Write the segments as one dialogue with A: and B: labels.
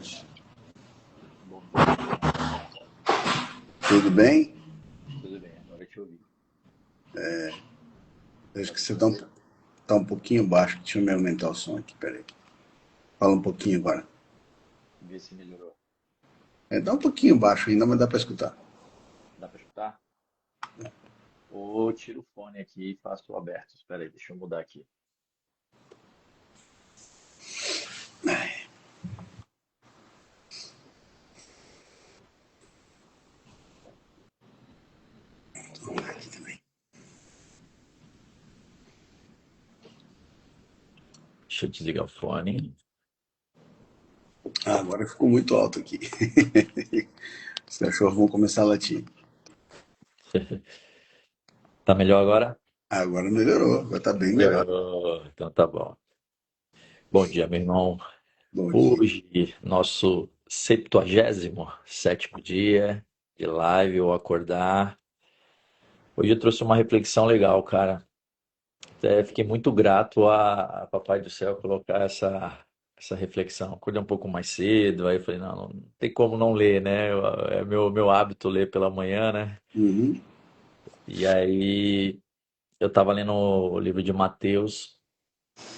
A: Bom dia, João. Como tá?
B: Tudo bem?
A: Tudo bem, agora eu te ouvi.
B: Acho
A: Tá
B: que
A: me
B: você
A: ouvindo bem?
B: tá um pouquinho baixo. Deixa eu me aumentar o som aqui, peraí. Fala um pouquinho agora.
A: Vê se melhorou.
B: Dá um pouquinho baixo ainda, mas dá para escutar.
A: Dá pra escutar? Ou tiro o fone aqui e faço o aberto. Espera aí, deixa eu mudar aqui.
B: Aqui também.
A: Deixa eu desligar o fone.
B: Ah, agora ficou muito alto aqui. Os cachorros vão começar a latir.
A: Tá melhor agora?
B: Agora melhorou, agora tá bem melhor.
A: Melhorou. Então tá bom. Bom dia, meu irmão.
B: Bom dia.
A: Hoje, nosso 77º dia de live ou acordar. Hoje eu trouxe uma reflexão legal, cara. Fiquei muito grato a Papai do Céu colocar essa reflexão. Acordei um pouco mais cedo, aí eu falei, não, não tem como não ler, né? É meu hábito ler pela manhã, né?
B: Uhum.
A: E aí eu estava lendo o livro de Mateus,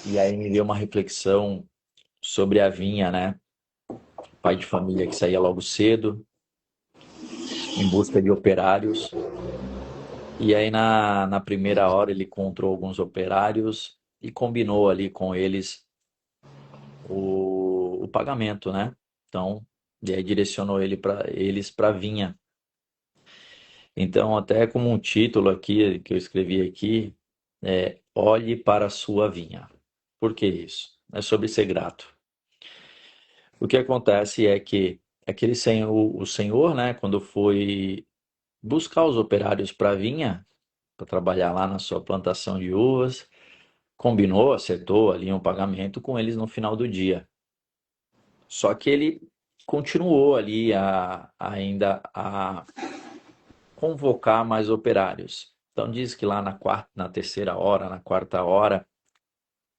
A: e aí me veio uma reflexão sobre a vinha, né? Pai de família que saía logo cedo, em busca de operários. E aí na primeira hora ele encontrou alguns operários e combinou ali com eles o pagamento, né? Então, e aí direcionou eles para a vinha. Então, até como um título aqui que eu escrevi aqui, Olhe para a sua vinha. Por que isso? É sobre ser grato. O que acontece é que aquele senhor, o senhor, né, quando foi buscar os operários para a vinha, para trabalhar lá na sua plantação de uvas, combinou, acertou ali um pagamento com eles no final do dia. Só que ele continuou ali ainda a convocar mais operários. Então diz que lá na terceira hora, na quarta hora,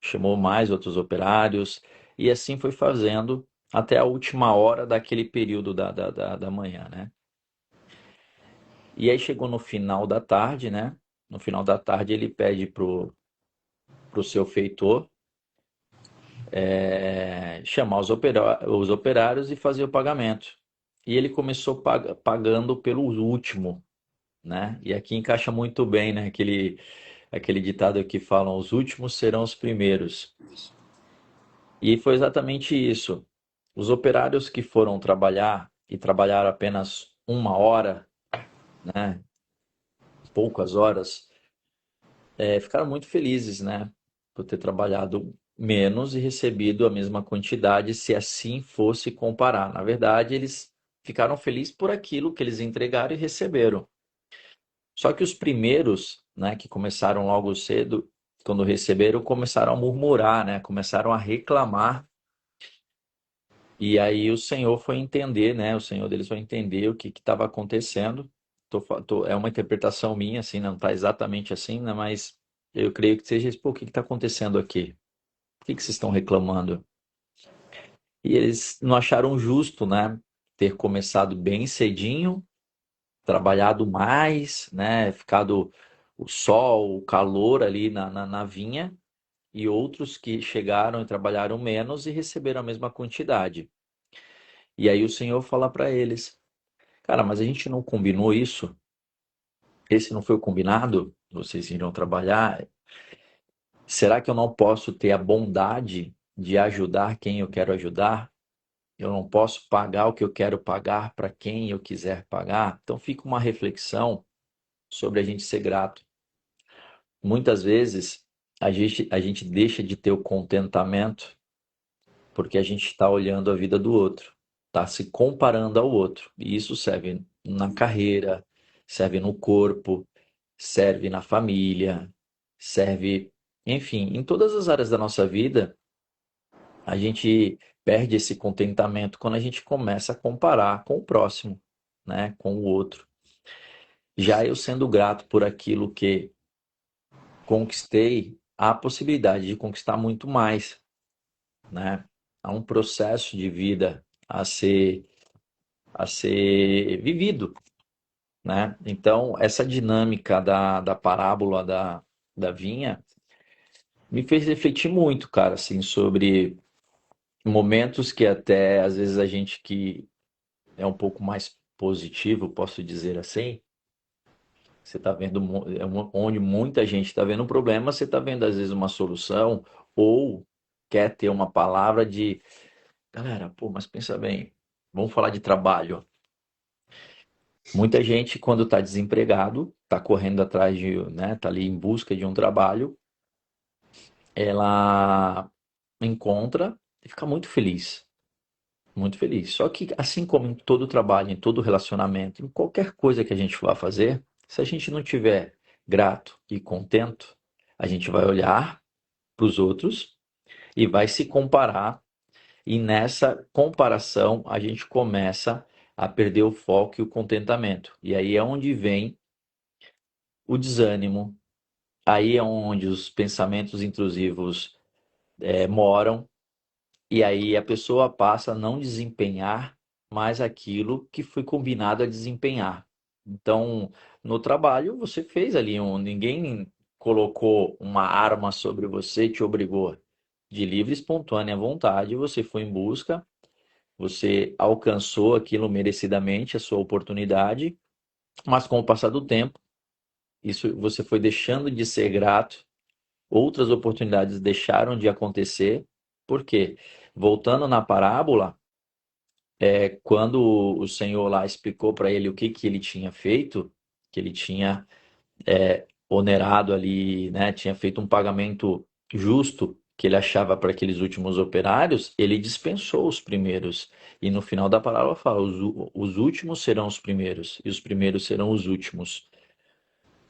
A: chamou mais outros operários e assim foi fazendo até a última hora daquele período da manhã, né? E aí chegou no final da tarde, né? No final da tarde ele pede pro seu feitor chamar os operários e fazer o pagamento. E ele começou pagando pelo último, né? E aqui encaixa muito bem, né? Aquele ditado que falam, os últimos serão os primeiros. E foi exatamente isso. Os operários que foram trabalhar e trabalharam apenas uma hora, né? Poucas horas, ficaram muito felizes, né? Por ter trabalhado menos e recebido a mesma quantidade, se assim fosse comparar. Na verdade, eles ficaram felizes por aquilo que eles entregaram e receberam. Só que os primeiros, né, que começaram logo cedo, quando receberam, começaram a murmurar, né, começaram a reclamar. E aí o Senhor foi entender, né, o Senhor deles foi entender o que estava acontecendo. É uma interpretação minha, assim, não está exatamente assim, né, mas eu creio que seja isso. Pô, o que está acontecendo aqui? Por que vocês estão reclamando? E eles não acharam justo, né, ter começado bem cedinho, trabalhado mais, né? Ficado o sol, o calor ali na vinha, e outros que chegaram e trabalharam menos e receberam a mesma quantidade. E aí o Senhor fala para eles: Cara, mas a gente não combinou isso? Esse não foi o combinado? Vocês iriam trabalhar? Será que eu não posso ter a bondade de ajudar quem eu quero ajudar? Eu não posso pagar o que eu quero pagar para quem eu quiser pagar? Então fica uma reflexão sobre a gente ser grato. Muitas vezes a gente deixa de ter o contentamento porque a gente está olhando a vida do outro, está se comparando ao outro. E isso serve na carreira, serve no corpo, serve na família, serve, enfim, em todas as áreas da nossa vida, a gente perde esse contentamento quando a gente começa a comparar com o próximo, né, com o outro. Já eu sendo grato por aquilo que conquistei, há a possibilidade de conquistar muito mais, né? Há um processo de vida a ser, a ser vivido, né? Então, essa dinâmica da parábola da vinha me fez refletir muito, cara, assim, sobre momentos que até às vezes a gente que é um pouco mais positivo, posso dizer assim, você está vendo onde muita gente está vendo um problema, você está vendo às vezes uma solução ou quer ter uma palavra de, galera, pô, mas pensa bem, vamos falar de trabalho. Muita gente, quando está desempregado, está correndo atrás de, né, está ali em busca de um trabalho, ela encontra e fica muito feliz. Muito feliz. Só que, assim como em todo trabalho, em todo relacionamento, em qualquer coisa que a gente vá fazer, se a gente não tiver grato e contento, a gente vai olhar para os outros e vai se comparar. E nessa comparação, a gente começa a perder o foco e o contentamento. E aí é onde vem o desânimo, aí é onde os pensamentos intrusivos moram. E aí a pessoa passa a não desempenhar mais aquilo que foi combinado a desempenhar. Então, no trabalho, você fez ali ninguém colocou uma arma sobre você e te obrigou. De livre e espontânea vontade, você foi em busca, você alcançou aquilo merecidamente, a sua oportunidade, mas com o passar do tempo, isso você foi deixando de ser grato, outras oportunidades deixaram de acontecer. Por quê? Voltando na parábola, quando o Senhor lá explicou para ele o que que ele tinha feito, que ele tinha onerado ali, né, tinha feito um pagamento justo que ele achava para aqueles últimos operários, ele dispensou os primeiros. E no final da parábola fala: os últimos serão os primeiros, e os primeiros serão os últimos.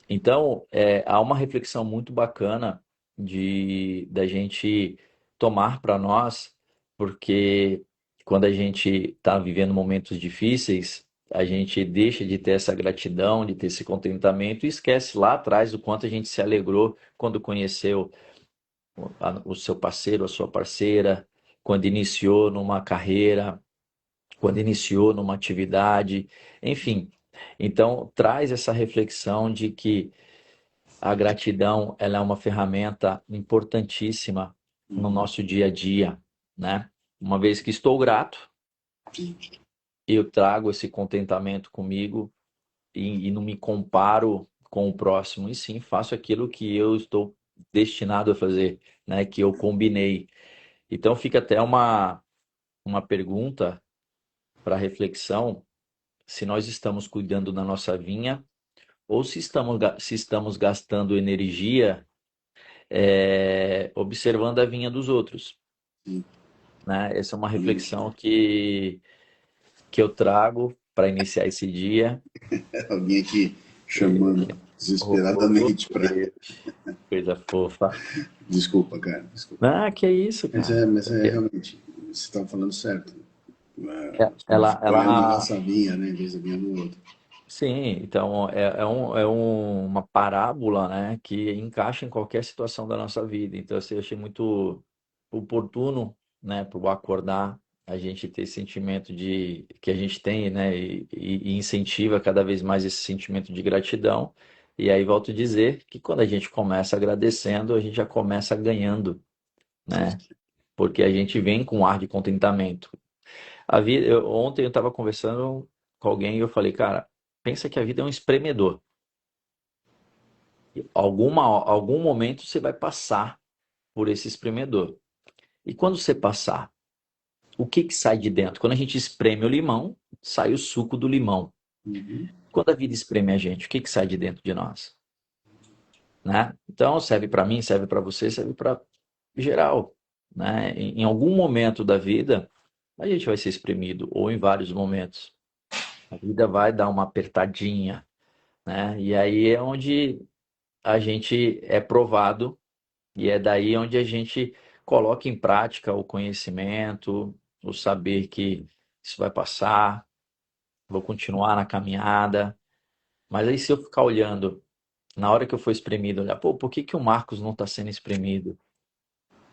A: Então, há uma reflexão muito bacana da gente tomar para nós, porque quando a gente está vivendo momentos difíceis, a gente deixa de ter essa gratidão, de ter esse contentamento e esquece lá atrás o quanto a gente se alegrou quando conheceu o seu parceiro, a sua parceira, quando iniciou numa carreira, quando iniciou numa atividade, enfim. Então, traz essa reflexão de que a gratidão, ela é uma ferramenta importantíssima no
B: Uhum.
A: nosso dia a dia, né? Uma vez que estou grato,
B: Sim.
A: eu trago esse contentamento comigo e não me comparo com o próximo, e sim faço aquilo que eu estou destinado a fazer, né? Que eu combinei. Então fica até uma pergunta para reflexão, se nós estamos cuidando da nossa vinha ou se estamos gastando energia observando a vinha dos outros,
B: Sim.
A: né? Essa é uma
B: Realmente.
A: reflexão que eu trago para iniciar esse dia.
B: Alguém aqui
A: E,
B: chamando
A: ô,
B: desesperadamente para.
A: coisa fofa.
B: Desculpa, cara, desculpa.
A: Ah, que é isso, cara.
B: Mas é realmente, você estava falando certo. Olhando a
A: Ela,
B: nossa vinha, né, em vez da vinha do outro.
A: sim, então uma parábola, né, que encaixa em qualquer situação da nossa vida. Então, assim, eu achei muito oportuno, né, para o acordar a gente ter esse sentimento de que a gente tem, né, e incentiva cada vez mais esse sentimento de gratidão. E aí volto a dizer que quando a gente começa agradecendo, a gente já começa ganhando, né, porque a gente vem com um ar de contentamento. Ontem eu estava conversando com alguém e eu falei, cara, pensa que a vida é um espremedor. Algum momento você vai passar por esse espremedor. E quando você passar, o que que sai de dentro? Quando a gente espreme o limão, sai o suco do limão.
B: Uhum.
A: Quando a vida espreme a gente, o que que sai de dentro de nós? Né? Então serve para mim, serve para você, serve para geral. Né? Em algum momento da vida, a gente vai ser espremido, ou em vários momentos. A vida vai dar uma apertadinha, né? E aí é onde a gente é provado e é daí onde a gente coloca em prática o conhecimento, o saber que isso vai passar, vou continuar na caminhada. Mas aí se eu ficar olhando, na hora que eu for espremido, olhar, pô, por que que o Marcos não está sendo espremido,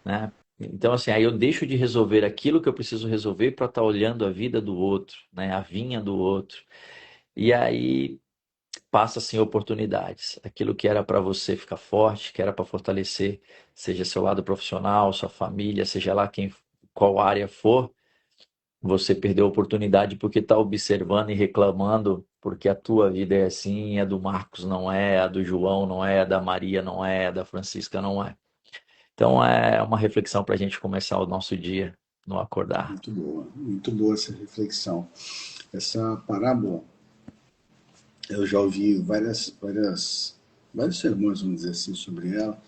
A: né? Então, assim, aí eu deixo de resolver aquilo que eu preciso resolver para estar olhando a vida do outro, né? A vinha do outro. E aí passa assim oportunidades. Aquilo que era para você ficar forte, que era para fortalecer, seja seu lado profissional, sua família, seja lá qual área for, você perdeu a oportunidade porque está observando e reclamando porque a tua vida é assim, a do Marcos não é, a do João não é, a da Maria não é, a da Francisca não é. Então é uma reflexão para a gente começar o nosso dia no acordar.
B: Muito boa essa reflexão. Essa parábola, eu já ouvi vários sermões, vamos dizer assim, sobre ela,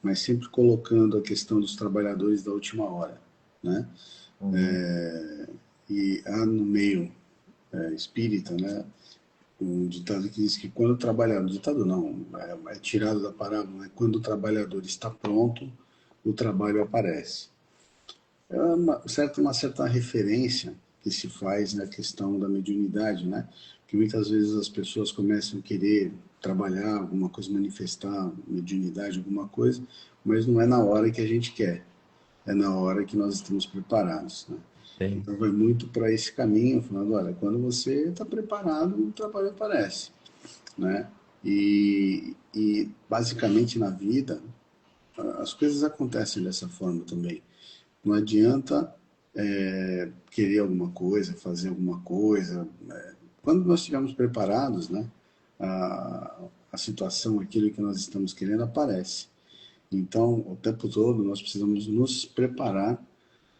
B: mas sempre colocando a questão dos trabalhadores da última hora, né?
A: Uhum.
B: E há no meio espírita, né, um ditado que diz que quando o trabalhador, ditado não, é tirado da parábola, né? Quando o trabalhador está pronto, o trabalho aparece. É uma certa referência que se faz na questão da mediunidade, né? Que muitas vezes as pessoas começam a querer trabalhar alguma coisa, manifestar mediunidade, alguma coisa, mas não é na hora que a gente quer, é na hora que nós estamos preparados, né?
A: Sim.
B: Então vai muito para esse caminho, falando, olha, quando você está preparado, o trabalho aparece, né? E basicamente na vida, as coisas acontecem dessa forma também. Não adianta querer alguma coisa, fazer alguma coisa. Quando nós estivermos preparados, né, a situação, aquilo que nós estamos querendo, aparece. Então, o tempo todo, nós precisamos nos preparar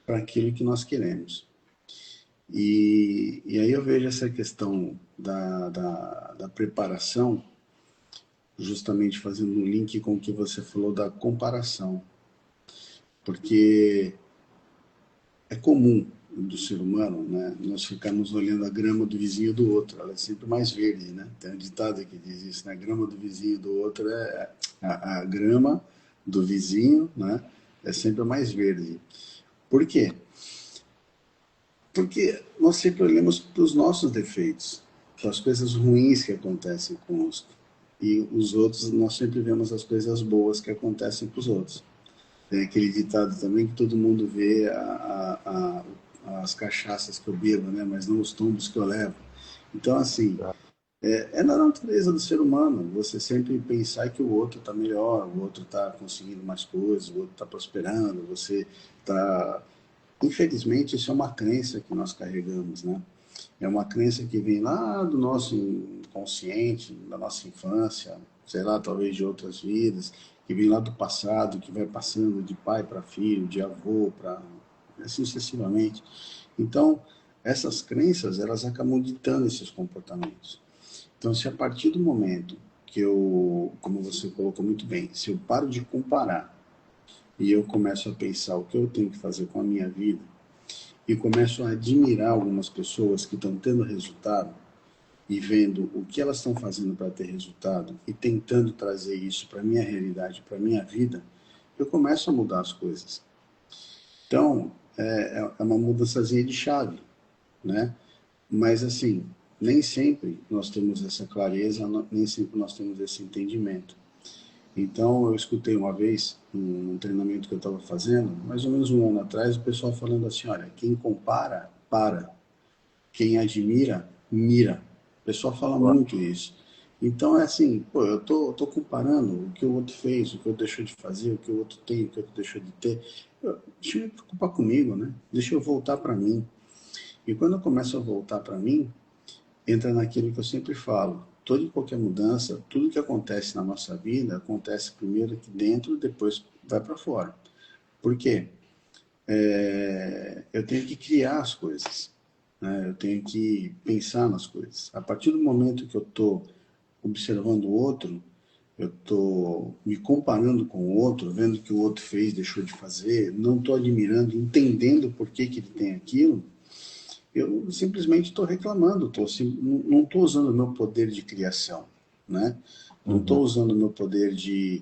B: para aquilo que nós queremos. E aí eu vejo essa questão da preparação, justamente fazendo um link com o que você falou da comparação. Porque é comum do ser humano, né, nós ficarmos olhando a grama do vizinho do outro, ela é sempre mais verde, né? Tem um ditado que diz isso, né? A grama do vizinho do outro a grama do vizinho, né? É sempre mais verde. Por quê? Porque nós sempre olhamos para os nossos defeitos, para as coisas ruins que acontecem conosco. E os outros, nós sempre vemos as coisas boas que acontecem com os outros. Tem aquele ditado também que todo mundo vê as cachaças que eu bebo, né? Mas não os tombos que eu levo. Então, assim, é na natureza do ser humano você sempre pensar que o outro está melhor, o outro está conseguindo mais coisas, o outro está prosperando, você está. Infelizmente, isso é uma crença que nós carregamos, né? É uma crença que vem lá do nosso inconsciente, da nossa infância, sei lá, talvez de outras vidas, que vem lá do passado, que vai passando de pai para filho, de avô para assim sucessivamente. Então, essas crenças, elas acabam ditando esses comportamentos. Então, se a partir do momento que eu, como você colocou muito bem, se eu paro de comparar e eu começo a pensar o que eu tenho que fazer com a minha vida e começo a admirar algumas pessoas que estão tendo resultado, e vendo o que elas estão fazendo para ter resultado e tentando trazer isso para a minha realidade, para a minha vida, eu começo a mudar as coisas. Então, é uma mudançazinha de chave, né? Mas, assim, nem sempre nós temos essa clareza, nem sempre nós temos esse entendimento. Então, eu escutei uma vez, num treinamento que eu estava fazendo, mais ou menos um ano atrás, o pessoal falando assim, olha, quem compara, para. Quem admira, mira. O pessoal fala muito isso. Então é assim, pô, eu tô comparando o que o outro fez, o que o outro deixou de fazer, o que o outro tem, o que o outro deixou de ter. Deixa eu me preocupar comigo, né? Deixa eu voltar para mim. E quando eu começo a voltar para mim, entra naquilo que eu sempre falo. Toda e qualquer mudança, tudo que acontece na nossa vida, acontece primeiro aqui dentro, depois vai para fora. Por quê? Eu tenho que criar as coisas, né? Eu tenho que pensar nas coisas. A partir do momento que eu estou observando o outro, eu estou me comparando com o outro, vendo o que o outro fez, deixou de fazer, não estou admirando, entendendo por que, que ele tem aquilo, eu simplesmente estou reclamando, não estou usando o meu poder de criação, né? Não estou
A: Uhum.
B: usando o meu poder de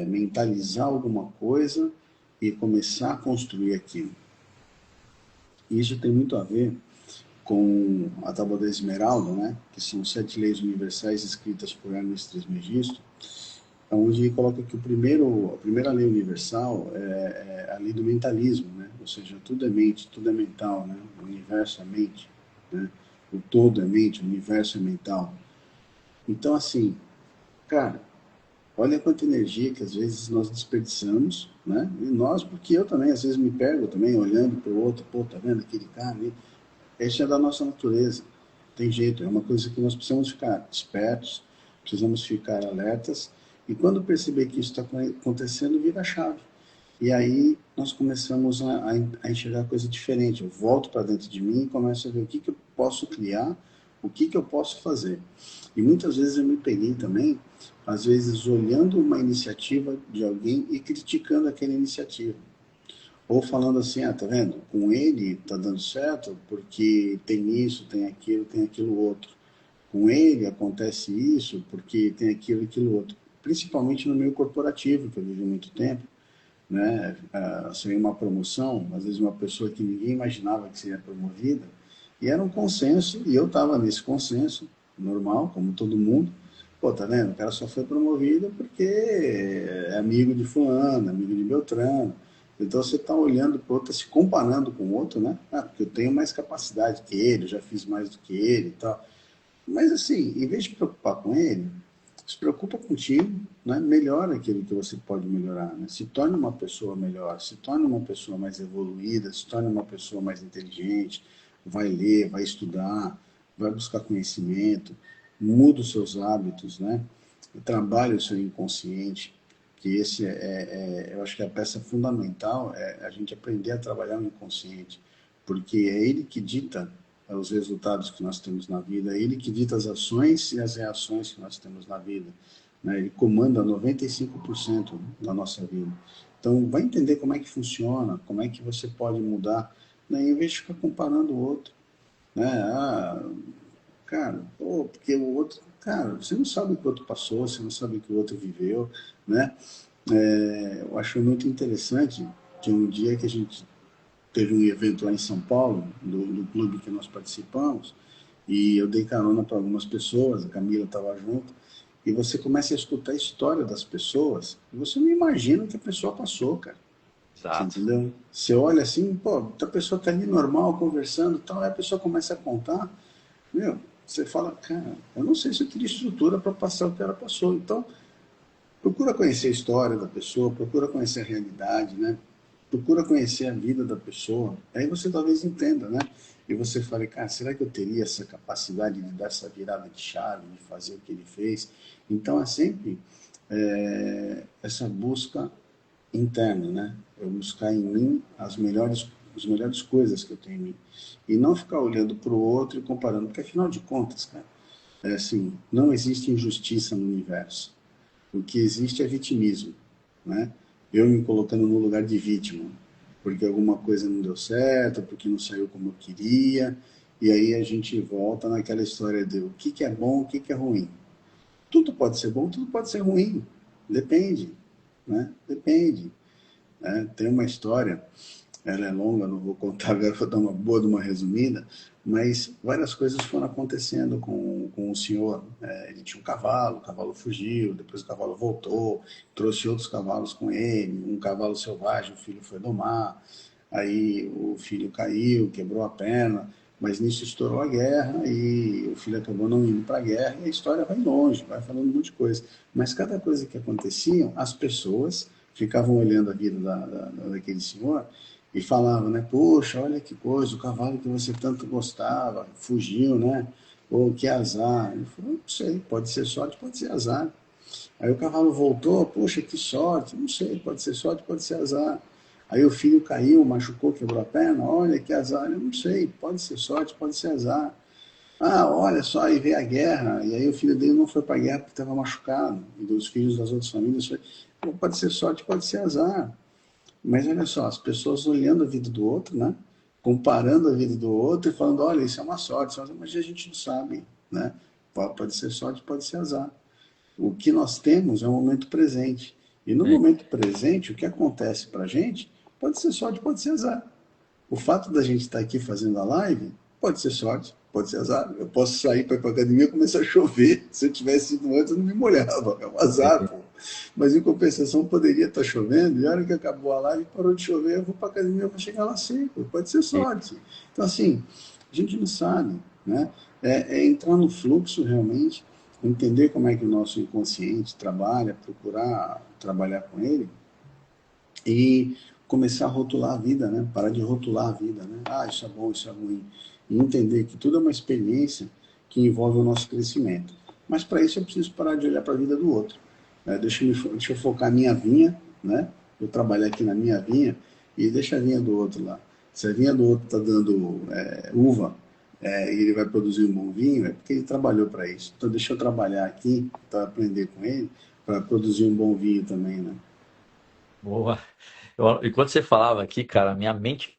B: mentalizar alguma coisa e começar a construir aquilo. E isso tem muito a ver com a Tábua da Esmeralda, né? Que são 7 leis universais escritas por Hermes Trismegisto, onde ele coloca que a primeira lei universal é a lei do mentalismo, né? Ou seja, tudo é mente, tudo é mental, né? O universo é mente, né? O todo é mente, o universo é mental. Então, assim, cara, olha quanta energia que às vezes nós desperdiçamos, né? E nós, porque eu também, às vezes me pego também olhando para o outro, pô, tá vendo aquele cara ali? Esse é da nossa natureza. Tem jeito, é uma coisa que nós precisamos ficar espertos, precisamos ficar alertas, e quando perceber que isso está acontecendo, vira a chave. E aí nós começamos a enxergar coisa diferente. Eu volto para dentro de mim e começo a ver o que eu posso criar, o que eu posso fazer. E muitas vezes eu me peguei também, às vezes olhando uma iniciativa de alguém e criticando aquela iniciativa. Ou falando assim, tá vendo? Com ele tá dando certo porque tem isso, tem aquilo outro. Com ele acontece isso porque tem aquilo e aquilo outro. Principalmente no meio corporativo, que eu vivi muito tempo, né? Seria uma promoção, às vezes uma pessoa que ninguém imaginava que seria promovida, e era um consenso, e eu estava nesse consenso, normal, como todo mundo. Pô, tá vendo? O cara só foi promovido porque é amigo de fulano, amigo de Beltrano. Então você está olhando para o outro, se comparando com o outro, né? Porque eu tenho mais capacidade que ele, eu já fiz mais do que ele e tal. Mas assim, em vez de preocupar com ele, se preocupa contigo, né? Melhora aquilo que você pode melhorar, né? Se torne uma pessoa melhor, se torne uma pessoa mais evoluída, se torne uma pessoa mais inteligente, vai ler, vai estudar, vai buscar conhecimento, muda os seus hábitos, né? Trabalha o seu inconsciente, que esse eu acho que a peça fundamental é a gente aprender a trabalhar o inconsciente, porque é ele que dita os resultados que nós temos na vida, é ele que dita as ações e as reações que nós temos na vida, né? Ele comanda 95% da nossa vida. Então, vai entender como é que funciona, como é que você pode mudar, né? Em vez de ficar comparando o outro, né? Cara, pô, porque o outro, cara, você não sabe o que o outro passou, você não sabe o que o outro viveu, né? Eu acho muito interessante que um dia que a gente teve um evento lá em São Paulo, do clube que nós participamos, e eu dei carona para algumas pessoas, a Camila estava junto, e você começa a escutar a história das pessoas, e você não imagina o que a pessoa passou, cara. Você
A: Exato.
B: entendeu? Você olha assim, pô, a pessoa tá ali normal, conversando e tal, aí a pessoa começa a contar, meu, você fala, cara, eu não sei se eu teria estrutura para passar o que ela passou. Então, procura conhecer a história da pessoa, procura conhecer a realidade, né? Procura conhecer a vida da pessoa. Aí você talvez entenda, né? E você fale, cara, será que eu teria essa capacidade de dar essa virada de chave, de fazer o que ele fez? Então é sempre essa busca interna, né? Eu buscar em mim as melhores coisas que eu tenho em mim. E não ficar olhando para o outro e comparando, porque afinal de contas, cara, é assim, não existe injustiça no universo. O que existe é vitimismo, né? Eu me colocando no lugar de vítima, porque alguma coisa não deu certo, porque não saiu como eu queria, e aí a gente volta naquela história de o que é bom, o que é ruim. Tudo pode ser bom, tudo pode ser ruim, depende, né? Depende. Né? Tem uma história, ela é longa, não vou contar agora, vou dar uma boa de uma resumida, mas várias coisas foram acontecendo com o senhor. Ele tinha um cavalo, o cavalo fugiu, depois o cavalo voltou, trouxe outros cavalos com ele, um cavalo selvagem, o filho foi domar, aí o filho caiu, quebrou a perna, mas nisso estourou a guerra e o filho acabou não indo para a guerra e a história vai longe, vai falando um monte de coisa. Mas cada coisa que acontecia, as pessoas ficavam olhando a vida daquele senhor e falavam, né? Poxa, olha que coisa, o cavalo que você tanto gostava fugiu, né? Ou que azar. Ele falou, não sei, pode ser sorte, pode ser azar. Aí o cavalo voltou, poxa, que sorte, não sei, pode ser sorte, pode ser azar. Aí o filho caiu, machucou, quebrou a perna, olha que azar, eu não sei, pode ser sorte, pode ser azar. Ah, olha só, aí veio a guerra, e aí o filho dele não foi para a guerra porque estava machucado, e dos filhos das outras famílias foi, pode ser sorte, pode ser azar. Mas olha só, as pessoas olhando a vida do outro, né? Comparando a vida do outro e falando, olha, isso é uma sorte, mas a gente não sabe, né? Pode ser sorte, pode ser azar. O que nós temos é o momento presente. E no
A: É,
B: momento presente, o que acontece para a gente pode ser sorte, pode ser azar. O fato da gente estar aqui fazendo a live pode ser sorte, Pode ser azar. Eu posso sair para ir para academia e começar a chover. Se eu tivesse ido antes, eu não me molhava. É um azar, pô. Mas em compensação, poderia estar chovendo, e a hora que acabou a live, parou de chover, eu vou para academia, eu vou chegar lá seco. Pode ser sorte. Então, assim, a gente não sabe, né? É entrar no fluxo realmente, entender como é que o nosso inconsciente trabalha, procurar trabalhar com ele e começar a rotular a vida, né? Parar de rotular a vida, né? Ah, isso é bom, isso é ruim. E entender que tudo é uma experiência que envolve o nosso crescimento. Mas para isso eu preciso parar de olhar para a vida do outro. Né? Deixa eu focar na minha vinha, né? Eu trabalhar aqui na minha vinha e deixa a vinha do outro lá. Se a vinha do outro está dando uva e ele vai produzir um bom vinho, é porque ele trabalhou para isso. Então deixa eu trabalhar aqui, para aprender com ele, para produzir um bom vinho também, né?
A: Boa. Enquanto você falava aqui, cara, minha mente,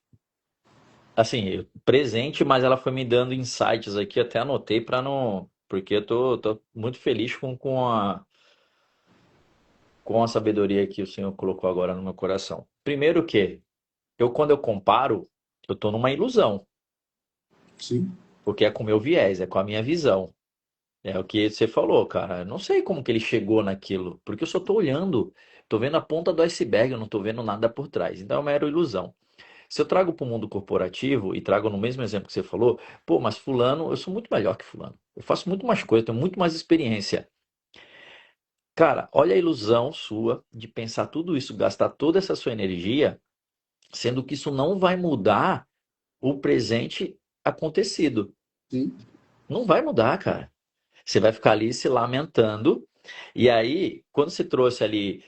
A: assim, presente, mas ela foi me dando insights aqui, até anotei para não. Porque eu tô muito feliz com a sabedoria que o Senhor colocou agora no meu coração. Primeiro que, quando eu comparo, eu tô numa ilusão,
B: Sim,
A: porque é com o meu viés, é com a minha visão. É o que você falou, cara. Eu não sei como que ele chegou naquilo, porque eu só tô olhando, tô vendo a ponta do iceberg, eu não tô vendo nada por trás. Então é uma mera ilusão. Se eu trago para o mundo corporativo e trago no mesmo exemplo que você falou, pô, mas fulano, eu sou muito melhor que fulano. Eu faço muito mais coisa, tenho muito mais experiência. Cara, olha a ilusão sua de pensar tudo isso, gastar toda essa sua energia, sendo que isso não vai mudar o presente acontecido.
B: sim.
A: Não vai mudar, cara. Você vai ficar ali se lamentando. E aí, quando você trouxe ali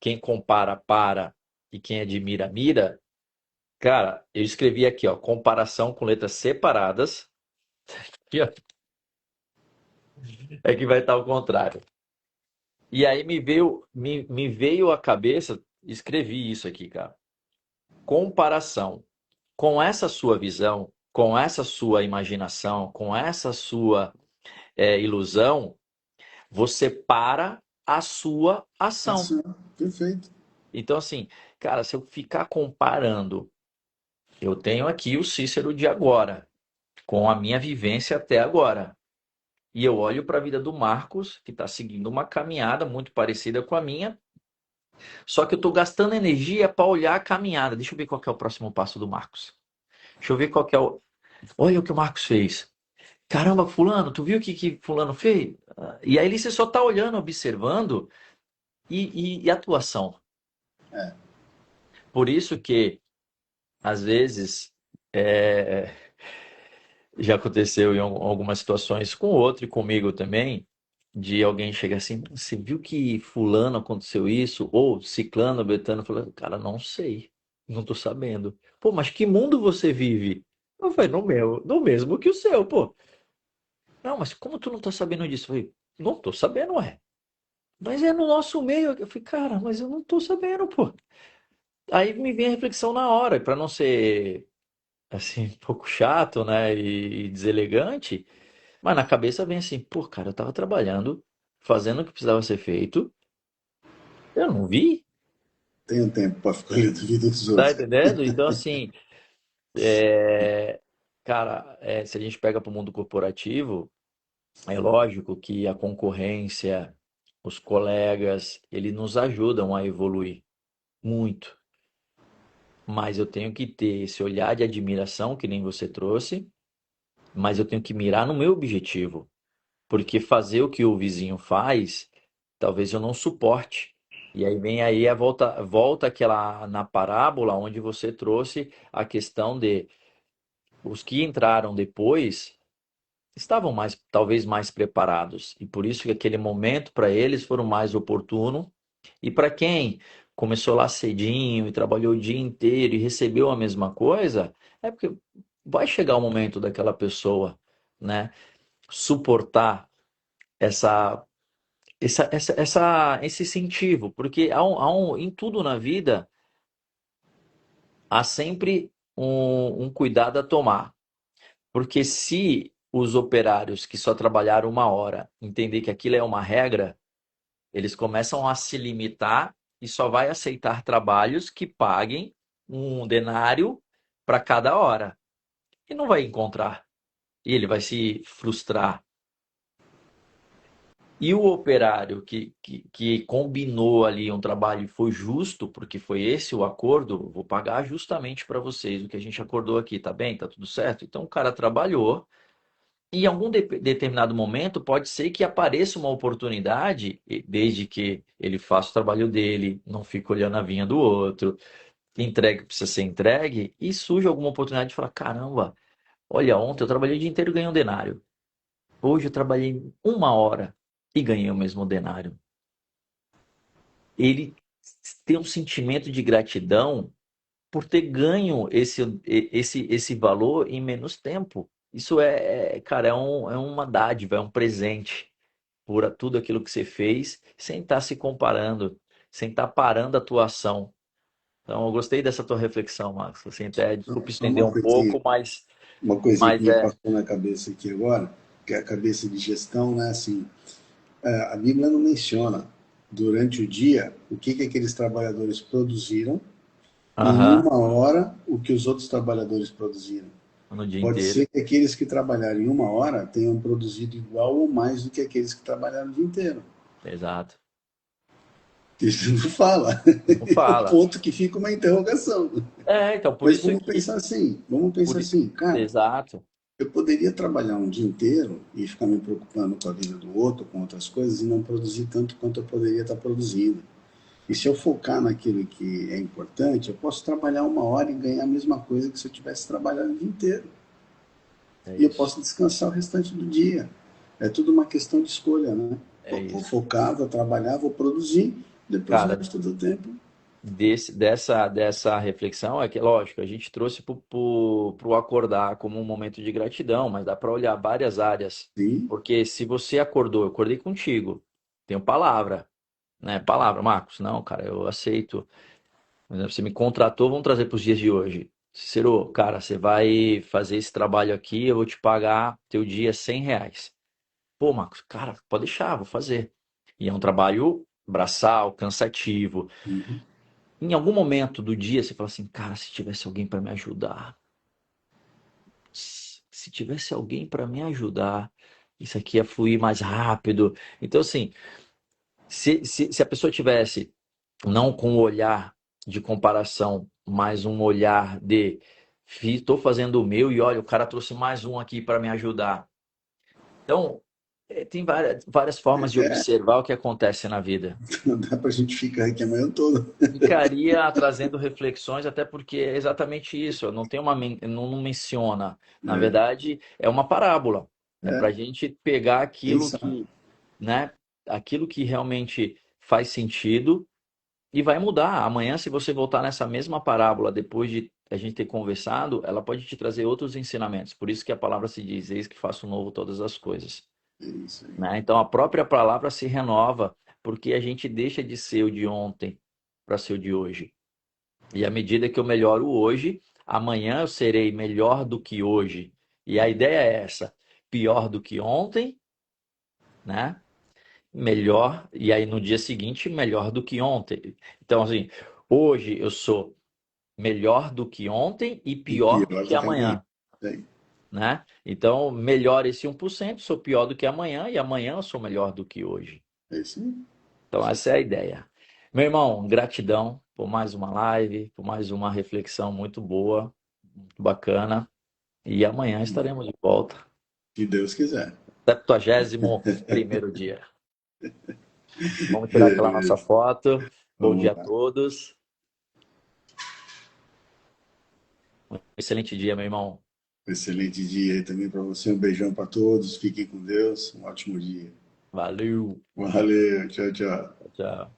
A: quem compara, para e quem admira, mira, cara, eu escrevi aqui, ó, comparação com letras separadas. Aqui, ó, é que vai estar ao contrário. E aí me veio à cabeça, escrevi isso aqui, cara. Comparação com essa sua visão, com essa sua imaginação, com essa sua ilusão, você para a sua ação.
B: Ação, perfeito.
A: Então, assim, cara, se eu ficar comparando, eu tenho aqui o Cícero de agora, com a minha vivência até agora. E eu olho para a vida do Marcos, que está seguindo uma caminhada muito parecida com a minha, só que eu estou gastando energia para olhar a caminhada. Deixa eu ver qual que é o próximo passo do Marcos. Deixa eu ver qual que é o. Olha o que o Marcos fez. Caramba, fulano, tu viu o que fulano fez? E aí você só está olhando, observando e atuação. Por isso que, às vezes, é, já aconteceu em algumas situações com outro e comigo também, de alguém chegar assim, você viu que fulano aconteceu isso? Ou ciclano, betano, falando, cara, não sei, não tô sabendo. Pô, mas que mundo você vive? Eu falei, no meu, no mesmo que o seu, pô. Não, mas como tu não tá sabendo disso? Eu falei, não tô sabendo, ué. Mas é no nosso meio. Eu falei, cara, mas eu não tô sabendo, pô. Aí me vem a reflexão na hora, para não ser, assim, um pouco chato, né, e deselegante. Mas na cabeça vem assim, pô, cara, eu tava trabalhando, fazendo o que precisava ser feito, eu não vi,
B: Tenho tempo para ficar olhando a vida dos
A: tá
B: outros.
A: entendendo? Então, assim, cara, se a gente pega para o mundo corporativo, é lógico que a concorrência, os colegas, eles nos ajudam a evoluir muito. Mas eu tenho que ter esse olhar de admiração, que nem você trouxe, mas eu tenho que mirar no meu objetivo. Porque fazer o que o vizinho faz, talvez eu não suporte. E aí vem aí a volta aquela na parábola onde você trouxe a questão de os que entraram depois estavam mais, talvez mais preparados. E por isso que aquele momento para eles foram mais oportuno. E para quem começou lá cedinho e trabalhou o dia inteiro e recebeu a mesma coisa, é porque vai chegar o momento daquela pessoa, né, suportar essa esse incentivo, porque em tudo na vida há sempre um cuidado a tomar. Porque se os operários que só trabalharam uma hora entender que aquilo é uma regra, eles começam a se limitar e só vai aceitar trabalhos que paguem um denário para cada hora. E não vai encontrar. e ele vai se frustrar. E o operário que combinou ali um trabalho e foi justo, porque foi esse o acordo, vou pagar justamente para vocês o que a gente acordou aqui, tá bem? Tá tudo certo? Então o cara trabalhou e em algum determinado momento pode ser que apareça uma oportunidade, desde que ele faça o trabalho dele, não fique olhando a vinha do outro, entregue o que precisa ser entregue, e surge alguma oportunidade de falar: caramba, olha, ontem eu trabalhei o dia inteiro e ganhei um denário. Hoje eu trabalhei 1 hora e ganhei o mesmo denário. Ele tem um sentimento de gratidão por ter ganho esse valor em menos tempo. Isso cara, é uma dádiva, é um presente por tudo aquilo que você fez, sem estar se comparando, sem estar parando a tua ação. Então, eu gostei dessa tua reflexão, Marcos. Assim, até, desculpa
B: Só
A: estender um pouco,
B: uma coisinha que
A: mas
B: me
A: é.
B: passou na cabeça aqui agora, que é a cabeça de gestão, né? Assim, a Bíblia não menciona durante o dia o que, que aqueles trabalhadores produziram e em
A: Aham,
B: 1 hora o que os outros trabalhadores produziram.
A: no dia
B: Pode
A: inteiro.
B: ser que aqueles que trabalharam em 1 hora tenham produzido igual ou mais do que aqueles que trabalharam o dia inteiro.
A: Exato.
B: Isso não fala.
A: Não
B: É o
A: fala.
B: ponto que fica uma interrogação.
A: Então, por
B: Mas
A: isso que.
B: vamos
A: Por,
B: pensar assim, cara,
A: exato.
B: eu poderia trabalhar um dia inteiro e ficar me preocupando com a vida do outro, com outras coisas, e não produzir tanto quanto eu poderia estar produzindo. E se eu focar naquilo que é importante, eu posso trabalhar 1 hora e ganhar a mesma coisa que se eu tivesse trabalhado o dia inteiro.
A: É
B: E eu
A: isso.
B: posso descansar o restante do dia. É tudo uma questão de escolha, né?
A: É
B: Vou
A: isso.
B: focar, vou trabalhar, vou produzir, depois o
A: Cara,
B: resto do tempo.
A: dessa reflexão é que, lógico, a gente trouxe para o acordar como um momento de gratidão, mas dá para olhar várias áreas.
B: Sim,
A: Porque se você acordou, eu acordei contigo, tenho palavra, né? Palavra, Marcos, não, cara, eu aceito. Por exemplo, você me contratou, vamos trazer para os dias de hoje. Cícero, cara, você vai fazer esse trabalho aqui, eu vou te pagar teu dia R$ 100. Pô, Marcos, cara, pode deixar, vou fazer. E é um trabalho braçal, cansativo.
B: uhum.
A: Em algum momento do dia você fala assim, cara, se tivesse alguém para me ajudar, se tivesse alguém para me ajudar, isso aqui ia fluir mais rápido. Então, assim, se a pessoa tivesse não com o olhar de comparação, mas um olhar de estou fazendo o meu e olha, o cara trouxe mais um aqui para me ajudar. Então, tem várias formas de
B: É,
A: observar o que acontece na vida.
B: não dá pra gente ficar aqui a manhã toda.
A: Ficaria trazendo reflexões, até porque é exatamente isso. Não tem não menciona. Na
B: É,
A: verdade, é uma parábola. É para
B: é,
A: a gente pegar aquilo
B: pensar.
A: que, né, aquilo que realmente faz sentido e vai mudar. Amanhã, se você voltar nessa mesma parábola, depois de a gente ter conversado, ela pode te trazer outros ensinamentos. Por isso que a palavra se diz: eis que faço novo todas as coisas.
B: É isso aí.
A: Né? Então a própria palavra se renova, porque a gente deixa de ser o de ontem para ser o de hoje. E à medida que eu melhoro hoje, amanhã eu serei melhor do que hoje. E a ideia é essa: pior do que ontem, né? Melhor, e aí no dia seguinte, melhor do que ontem. Então, assim, hoje eu sou melhor do que ontem e
B: E
A: pior do
B: pior
A: que
B: do que amanhã.
A: amanhã,
B: É aí.
A: né? Então, melhor esse 1%, sou pior do que amanhã e amanhã eu sou melhor do que hoje.
B: É isso aí.
A: Então, essa é a ideia. Meu irmão, gratidão por mais uma live, por mais uma reflexão muito boa, muito bacana. E amanhã estaremos de volta.
B: Se Deus quiser.
A: 71º dia. Vamos tirar aquela nossa
B: Beleza.
A: foto. Bom dia
B: Vamos
A: a
B: lá.
A: todos. Um excelente dia, meu irmão.
B: Um excelente dia aí também para você. Um beijão para todos. Fiquem com Deus. Um ótimo dia.
A: Valeu.
B: Valeu. Tchau, tchau.
A: Tchau.